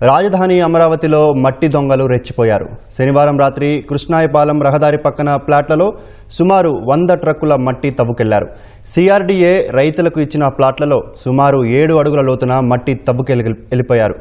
రాజధాని అమరావతిలో మట్టి దొంగలు రెచ్చిపోయారు. శనివారం రాత్రి కృష్ణాయపాలెం రహదారి పక్కన ప్లాట్లలో సుమారు 100 ట్రక్కుల మట్టి తవ్వుకెళ్లారు. సిఆర్డీఏ రైతులకు ఇచ్చిన ప్లాట్లలో సుమారు 7 అడుగుల లోతున మట్టి తవ్వుకెళ్లిపోయారు.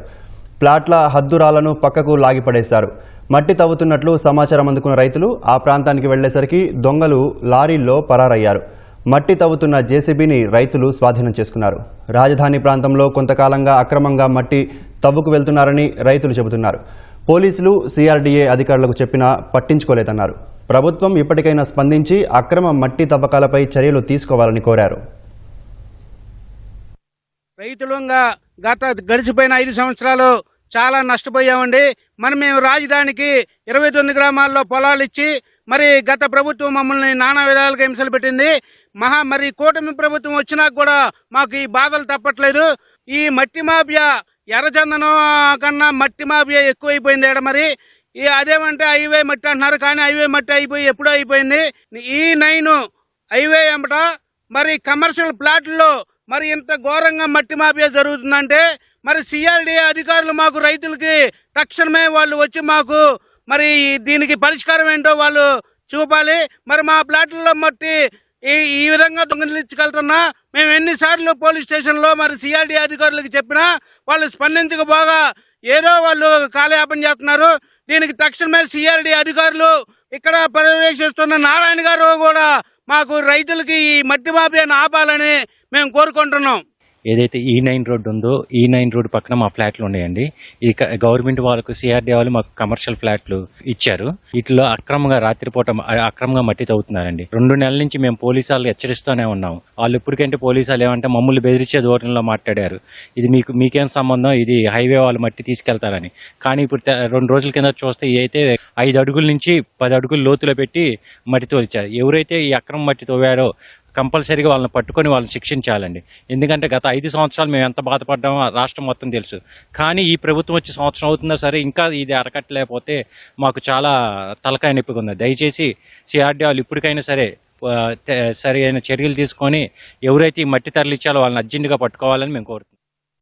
ప్లాట్ల హద్దురాలను పక్కకు లాగిపడేశారు. మట్టి తవ్వుతున్నట్లు సమాచారం అందుకున్న రైతులు ఆ ప్రాంతానికి వెళ్లేసరికి దొంగలు లారీల్లో పరారయ్యారు. మట్టి తవ్వుతున్న జేసీబీని రైతులు స్వాధీనం చేసుకున్నారు. రాజధాని ప్రాంతంలో కొంతకాలంగా అక్రమంగా మట్టి తవ్వుకు వెళ్తున్నారని రైతులు చెబుతున్నారు. పోలీసులు సిఆర్డీఏ అధికారులకు చెప్పినా పట్టించుకోలేదన్నారు. ప్రభుత్వం ఇప్పటికైనా స్పందించి అక్రమ మట్టి తవ్వకాలపై చర్యలు తీసుకోవాలని కోరారు. రైతులంగా గడిచిపోయిన 5 సంవత్సరాలు చాలా నష్టపోయామండి. మేము రాజధానికి 29 గ్రామాల్లో పొలాలు ఇచ్చి గత ప్రభుత్వం మమ్మల్ని నానా విధాలుగా హింసలు పెట్టింది. మరి కూటమి ప్రభుత్వం వచ్చినా కూడా మాకు ఈ బాధలు తప్పట్లేదు. ఈ మట్టి మాఫియా ఎర్రచందనం కన్నా మట్టి మాఫియా ఎక్కువైపోయింది. అదేమంటే హైవే మట్టి అంటున్నారు, కానీ హైవే మట్టి అయిపోయి ఎప్పుడో అయిపోయింది. ఈ 9 హైవే ఎంబట కమర్షియల్ ప్లాట్లలో ఇంత ఘోరంగా మట్టి మాఫియా జరుగుతుందంటే సిఆర్డీఏ అధికారులు మాకు రైతులకి తక్షణమే వాళ్ళు వచ్చి మాకు దీనికి పరిష్కారం ఏంటో వాళ్ళు చూపాలి. మా ప్లాట్లలో మట్టి ఈ విధంగా దొంగిలించుకెళ్తున్నా మేము ఎన్నిసార్లు పోలీస్ స్టేషన్లో సిఆర్డీఏ అధికారులకు చెప్పినా వాళ్ళు స్పందించకపోగా ఏదో వాళ్ళు కాలయాపన చేస్తున్నారు. దీనికి తక్షణమే సిఆర్డీఏ అధికారులు ఇక్కడ పర్యవేక్షిస్తున్న నారాయణ గారు కూడా మాకు రైతులకి ఈ మట్టి మాఫియాను ఆపాలని మేము కోరుకుంటున్నాం. ఏదైతే ఈ9 రోడ్డు ఉందో ఈ9 రోడ్డు పక్కన మా ఫ్లాట్లు ఉన్నాయండి. ఈ గవర్నమెంట్ వాళ్ళకు సిఆర్డీ వాళ్ళు మాకు కమర్షియల్ ఫ్లాట్లు ఇచ్చారు. వీటిలో రాత్రిపూట అక్రమంగా మట్టి తవ్వుతున్నారండి. 2 నెలల నుంచి మేము పోలీసు వాళ్ళు హెచ్చరిస్తూనే ఉన్నాం. వాళ్ళు ఇప్పటికంటే పోలీసు వాళ్ళు ఏమంటే మమ్మల్ని బెదిరించే ధోరణిలో మాట్లాడారు. ఇది మీకేం సంబంధం, ఇది హైవే వాళ్ళు మట్టి తీసుకెళ్తారని. కానీ ఇప్పుడు 2 రోజుల కింద చూస్తే అయితే 5 అడుగుల నుంచి 10 అడుగుల లోతులో పెట్టి మట్టి తోలిచారు. ఎవరైతే ఈ అక్రమ మట్టి తవ్వారో కంపల్సరీగా వాళ్ళని పట్టుకొని వాళ్ళని శిక్షించాలండి. ఎందుకంటే గత 5 సంవత్సరాలు మేము ఎంత బాధపడ్డామో రాష్ట్రం మొత్తం తెలుసు. కానీ ఈ ప్రభుత్వం వచ్చి సంవత్సరం అవుతుందా సరే ఇంకా ఇది అరకట్టలేకపోతే మాకు చాలా తలకాయ నొప్పిగా ఉంది. దయచేసి సిఆర్డీ వాళ్ళు ఇప్పటికైనా సరైన చర్యలు తీసుకొని ఎవరైతే ఈ మట్టి తరలించాలో వాళ్ళని అర్జెంటుగా పట్టుకోవాలని మేము కోరుతున్నాం.